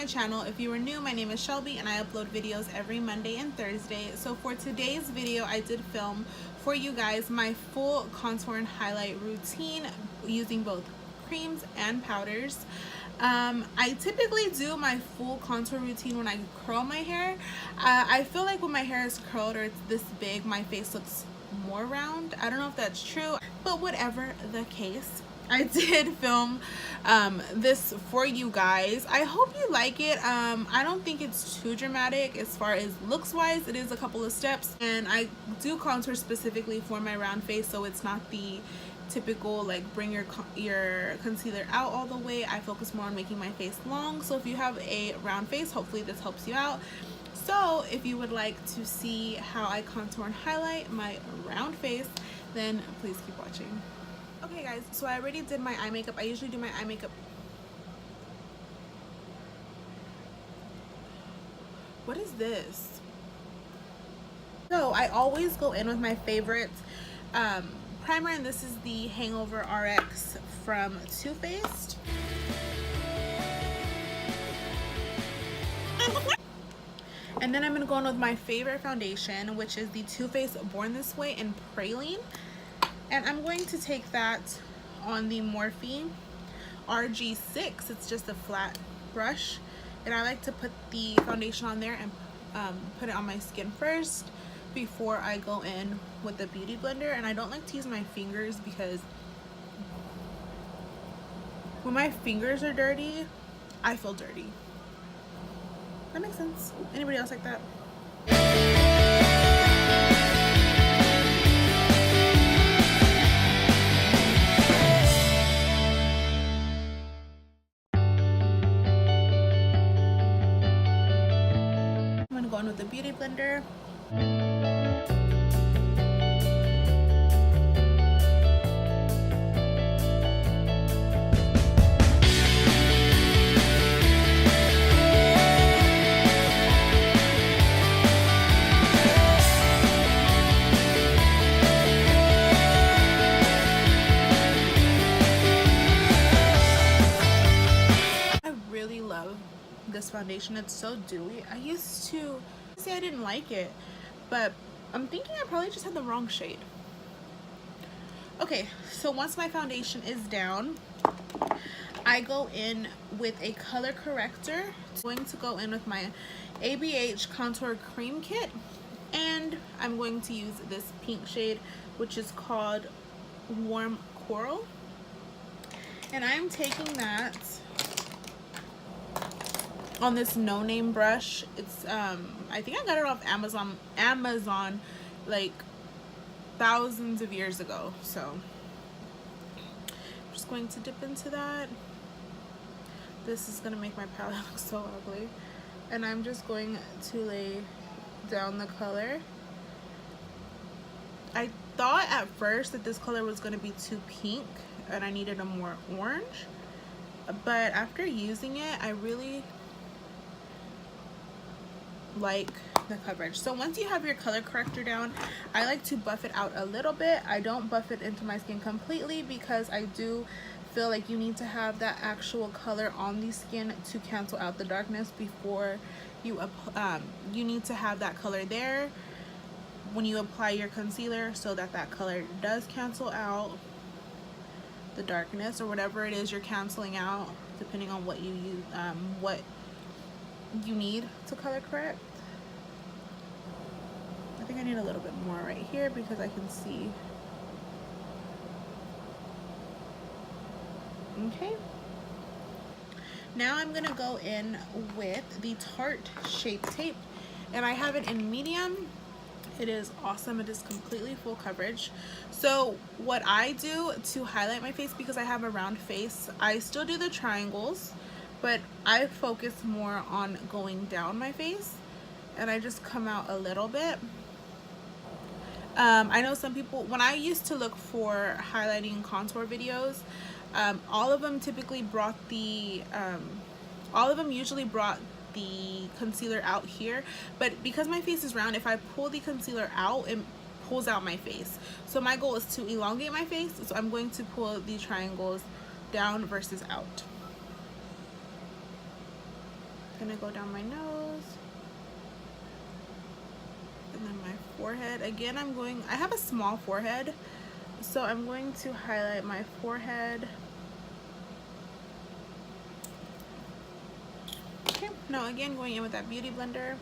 channel. If you are new, my name is Shelby and I upload videos every Monday and Thursday. So for today's video, I did film for you guys my full contour and highlight routine using both creams and powders. I typically do my full contour routine when I curl my hair. I feel like when my hair is curled or it's this big, my face looks more round. I don't know if that's true, but whatever the case, I did film this for you guys. I hope you like it. I don't think it's too dramatic as far as looks wise. It is a couple of steps, and I do contour specifically for my round face, so it's not the typical like bring your concealer out all the way. I focus more on making my face long. So if you have a round face, hopefully this helps you out. So if you would like to see how I contour and highlight my round face, then please keep watching. Okay guys, so I already did my eye makeup. I usually do my eye makeup. What is this? So I always go in with my favorite primer, and this is the Hangover RX from Too Faced. And then I'm going to go in with my favorite foundation, which is the Too Faced Born This Way in Praline. And I'm going to take that on the Morphe RG6. It's just a flat brush. And I like to put the foundation on there and put it on my skin first before I go in with the beauty blender. And I don't like to use my fingers because when my fingers are dirty, I feel dirty. That makes sense. Anybody else like that? I'm gonna go in with the beauty blender. This foundation, it's so dewy. I used to say I didn't like it, but I'm thinking I probably just had the wrong shade. Okay, so once my foundation is down, I go in with a color corrector. I'm going to go in with my ABH Contour Cream Kit, and I'm going to use this pink shade, which is called Warm Coral. And I'm taking that on this no-name brush. It's I think I got it off Amazon like thousands of years ago. So I'm just going to dip into that. This is gonna make my palette look so ugly, and I'm just going to lay down the color. I thought at first that this color was gonna be too pink and I needed a more orange, but after using it, I really like the coverage. So once you have your color corrector down, I like to buff it out a little bit. I don't buff it into my skin completely because I do feel like you need to have that actual color on the skin to cancel out the darkness before you you need to have that color there when you apply your concealer, so that that color does cancel out the darkness or whatever it is you're canceling out, depending on what you use, what you need to color correct. I think I need a little bit more right here because I can see. Okay, now I'm gonna go in with the Tarte Shape Tape, and I have it in medium. It is awesome. It is completely full coverage. So what I do to highlight my face, because I have a round face, I still do the triangles, but I focus more on going down my face, and I just come out a little bit. I know some people, when I used to look for highlighting contour videos, all of them typically brought the, all of them usually brought the concealer out here, but because my face is round, if I pull the concealer out, it pulls out my face. So my goal is to elongate my face, so I'm going to pull the triangles down versus out. gonna go down my nose and then my forehead. Again, I have a small forehead, so I'm going to highlight my forehead. Okay, now again, going in with that beauty blender.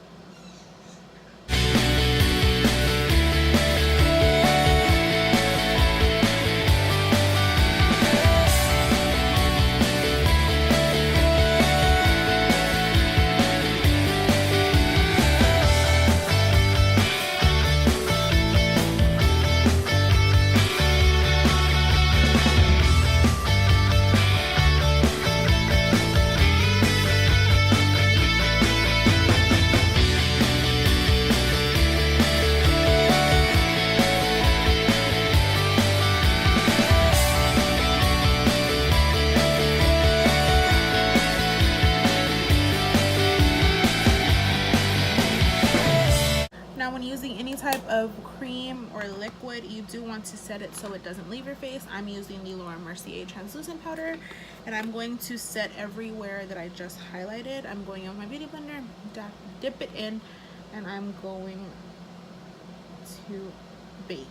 Using any type of cream or liquid, you do want to set it so it doesn't leave your face. I'm using the Mercier translucent powder, and I'm going to set everywhere that I just highlighted. I'm going in with my beauty blender, dip it in, and I'm going to bake.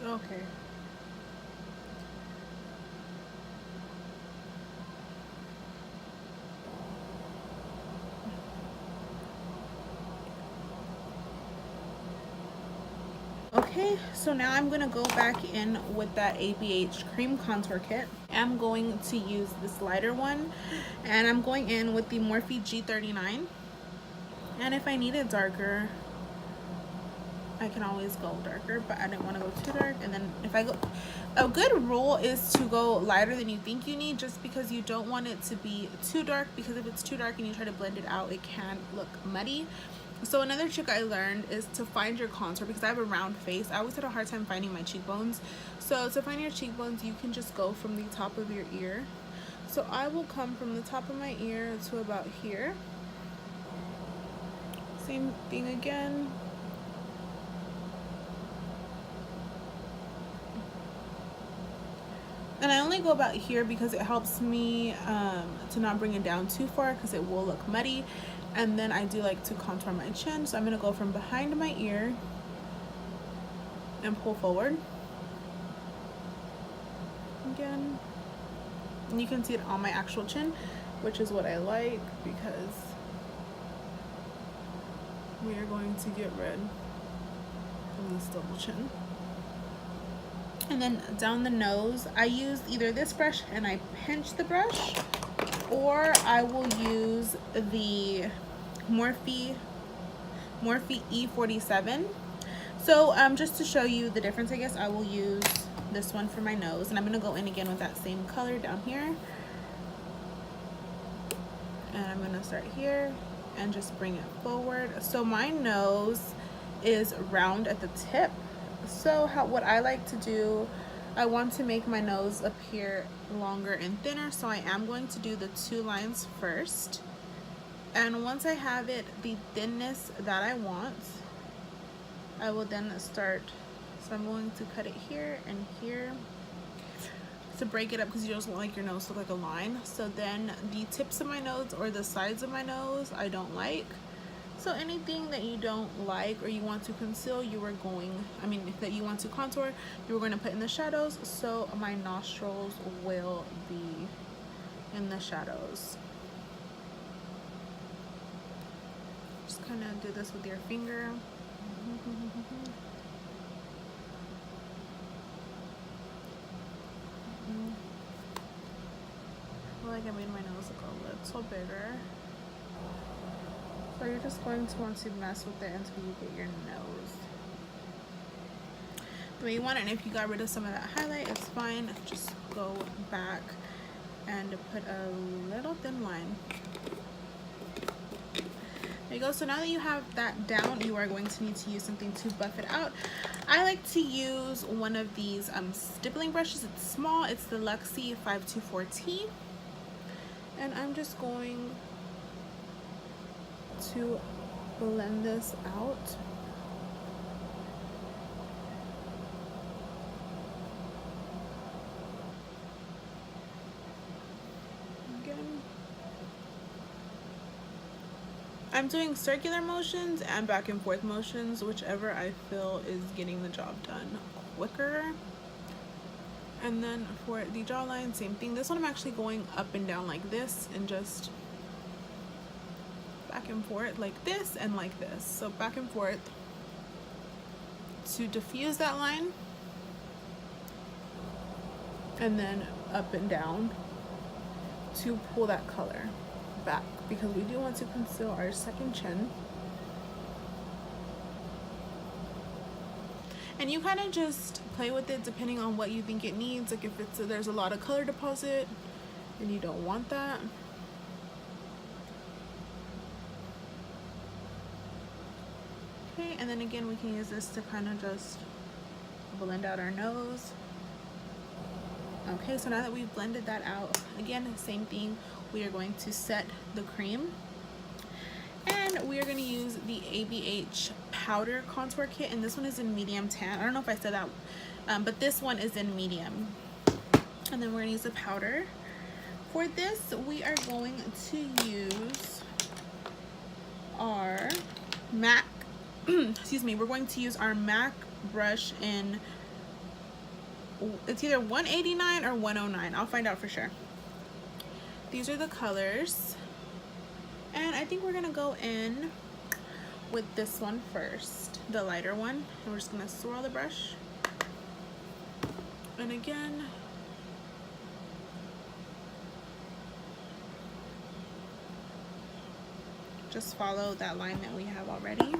Okay. Okay, so now I'm gonna go back in with that ABH cream contour kit. I'm going to use this lighter one, and I'm going in with the Morphe G39. And if I need it darker, I can always go darker, but I didn't want to go too dark. And then if I go, a good rule is to go lighter than you think you need, just because you don't want it to be too dark, because if it's too dark and you try to blend it out, it can look muddy. So another trick I learned is to find your contour, because I have a round face. I always had a hard time finding my cheekbones. So to find your cheekbones, you can just go from the top of your ear. So I will come from the top of my ear to about here. Same thing again. And I only go about here because it helps me to not bring it down too far, because it will look muddy. And then I do like to contour my chin, so I'm going to go from behind my ear and pull forward again. And you can see it on my actual chin, which is what I like, because we are going to get rid of this double chin. And then down the nose, I use either this brush and I pinch the brush, or I will use the Morphe E47. So just to show you the difference, I guess I will use this one for my nose, and I'm going to go in again with that same color down here, and I'm going to start here and just bring it forward. So my nose is round at the tip, so what I like to do, I want to make my nose appear longer and thinner, so I am going to do the two lines first. And once I have it the thinness that I want, I will then start. So I'm going to cut it here and here to break it up, because you just want like your nose to look like a line. So then the tips of my nose or the sides of my nose, I don't like. So anything that you don't like or you want to conceal, that you want to contour, you are going to put in the shadows. So my nostrils will be in the shadows. Just kind of do this with your finger. I feel like I made my nose look a little bigger. So you're just going to want to mess with it until you get your nose the way you want it. And if you got rid of some of that highlight, it's fine. Just go back and put a little thin line. There you go. So now that you have that down, you are going to need to use something to buff it out. I like to use one of these stippling brushes. It's small. It's the Luxie 524T. And I'm just going to blend this out. motion. I'm doing circular motions and back and forth motions, whichever I feel is getting the job done quicker. And then for the jawline, same thing. This one I'm actually going up and down like this and just back and forth like this and like this. So back and forth to diffuse that line, and then up and down to pull that color back, because we do want to conceal our second chin. And you kind of just play with it depending on what you think it needs. Like if there's a lot of color deposit and you don't want that. Okay, and then again we can use this to kind of just blend out our nose. Okay, so now that we've blended that out, again, same thing, we are going to set the cream. And we are going to use the ABH powder contour kit, and this one is in medium tan. I don't know if I said that, but this one is in medium. And then we're going to use the powder. For this, we are going to use our MAC, excuse me, we're going to use our MAC brush in, it's either 189 or 109. I'll find out for sure. These are the colors. And I think we're gonna go in with this one first, the lighter one. And we're just gonna swirl the brush. And again, just follow that line that we have already.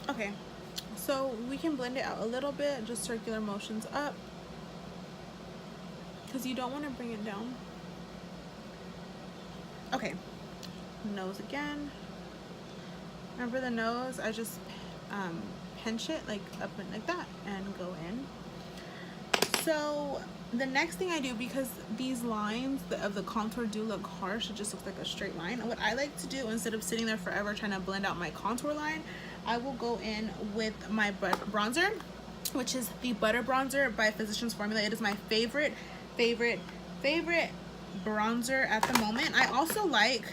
Okay, so we can blend it out a little bit, just circular motions up, because you don't want to bring it down. Okay, nose again. And for the nose, I just pinch it like up and like that and go in. So the next thing I do, because these lines of the contour do look harsh, it just looks like a straight line. And what I like to do, instead of sitting there forever trying to blend out my contour line, I will go in with my bronzer, which is the Butter Bronzer by Physicans formula. It is my favorite bronzer at the moment. I also like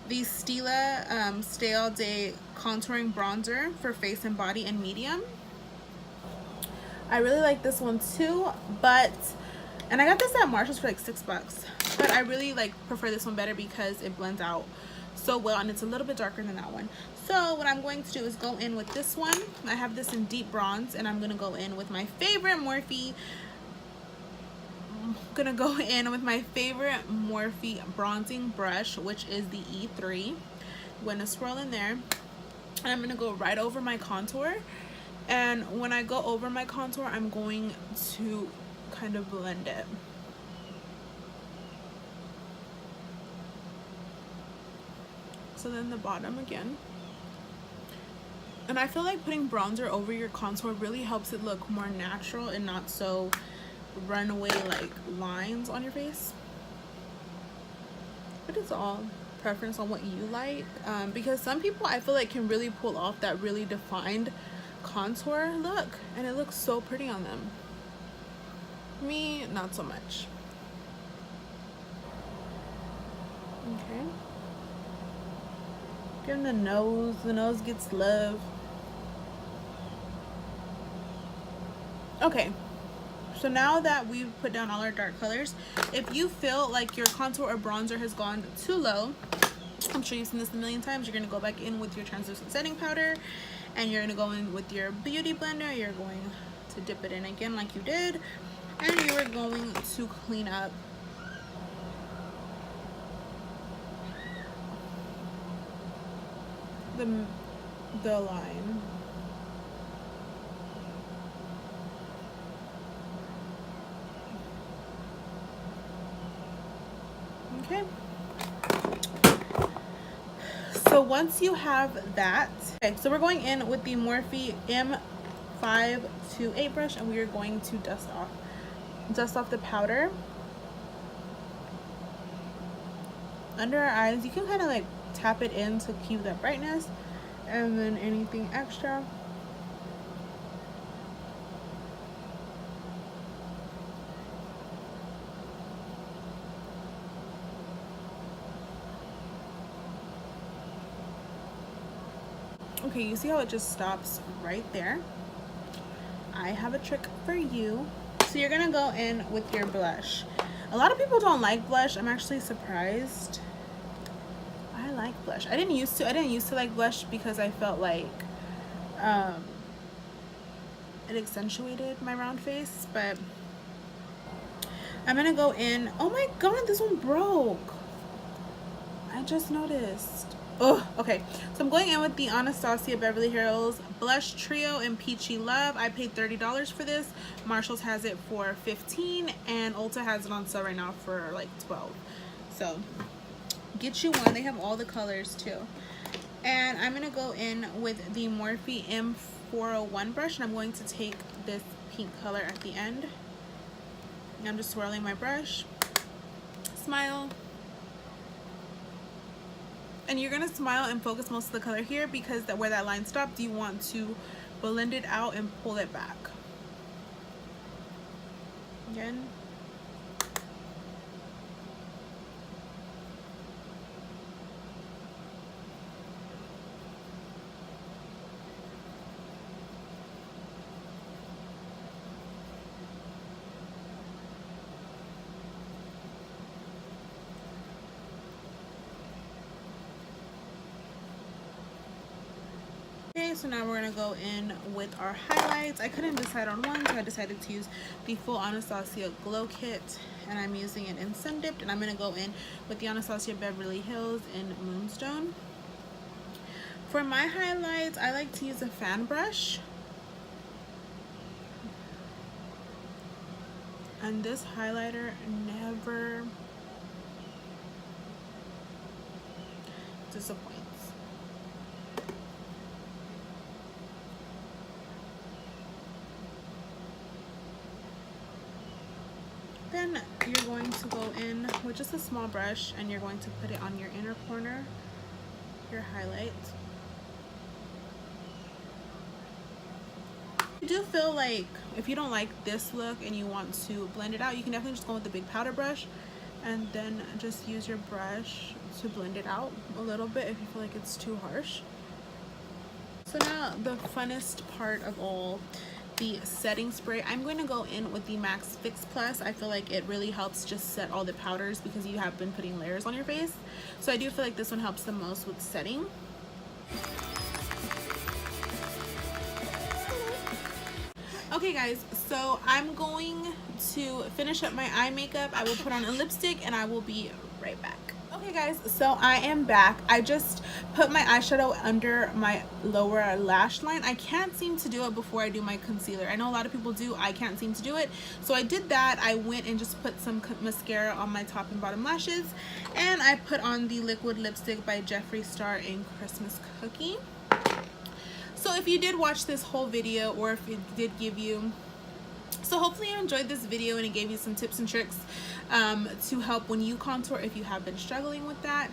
the Stila Stay All Day Contouring Bronzer for face and body in medium. I really like this one too, and I got this at Marshall's for like $6, but I really prefer this one better because it blends out so well and it's a little bit darker than that one. So what I'm going to do is go in with this one. I have this in deep bronze, and I'm gonna go in with my favorite Morphe. I'm gonna go in with my favorite Morphe bronzing brush, which is the E3. I'm gonna swirl in there, and I'm gonna go right over my contour. And when I go over my contour, I'm going to kind of blend it. So then the bottom again. And I feel like putting bronzer over your contour really helps it look more natural and not so runaway lines on your face. But it's all preference on what you like, because some people I feel like can really pull off that really defined contour look, and it looks so pretty on them. Me, not so much. Okay. Give them the nose. The nose gets love. Okay, so now that we've put down all our dark colors, if you feel like your contour or bronzer has gone too low, I'm sure you've seen this a million times, you're going to go back in with your translucent setting powder, and you're going to go in with your beauty blender. You're going to dip it in again like you did, and you are going to clean up the line. Okay. So once you have that, okay, so we're going in with the Morphe M5 528 brush, and we are going to dust off the powder under our eyes. You can kind of like tap it in to keep that brightness, and then anything extra. Okay, you see how it just stops right there? I have a trick for you. So you're gonna go in with your blush. A lot of people don't like blush. I'm actually surprised. I like blush. I didn't used to like blush because I felt like it accentuated my round face, but I'm gonna go in. Oh my god, this one broke. I just noticed. Oh, okay. So I'm going in with the Anastasia Beverly Hills Blush Trio in Peachy Love. I paid $30 for this. Marshall's has it for $15, and Ulta has it on sale right now for like $12. So get you one. They have all the colors too. And I'm gonna go in with the Morphe M401 brush, and I'm going to take this pink color at the end. And I'm just swirling my brush. Smile. And you're gonna smile and focus most of the color here, because where that line stopped, you want to blend it out and pull it back. Again. Okay, so now we're gonna go in with our highlights. I couldn't decide on one, so I decided to use the full Anastasia Glow Kit, and I'm using it in Sundipped, and I'm gonna go in with the Anastasia Beverly Hills in Moonstone. For my highlights, I like to use a fan brush, and this highlighter never disappoints. Then you're going to go in with just a small brush, and you're going to put it on your inner corner, your highlight. I do feel like if you don't like this look and you want to blend it out, you can definitely just go with the big powder brush, and then just use your brush to blend it out a little bit if you feel like it's too harsh. So now the funnest part of all, the setting spray. I'm going to go in with the Max Fix Plus. I feel like it really helps just set all the powders, because you have been putting layers on your face. So I do feel like this one helps the most with setting. Okay guys, so I'm going to finish up my eye makeup. I will put on a lipstick, and I will be right back. Okay guys, so I am back. I just put my eyeshadow under my lower lash line. I can't seem to do it before I do my concealer. I know a lot of people do. I can't seem to do it. So I did that. I went and just put some mascara on my top and bottom lashes, and I put on the liquid lipstick by Jeffree Star in Christmas Cookie. So if you did watch this whole video, or if it did give you, so hopefully you enjoyed this video and it gave you some tips and tricks to help when you contour if you have been struggling with that.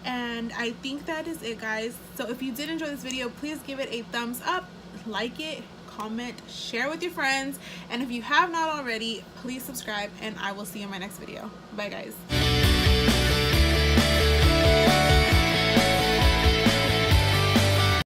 And I think that is it, guys. So if you did enjoy this video, please give it a thumbs up, like it, comment, share with your friends, and if you have not already, please subscribe, and I will see you in my next video. Bye guys.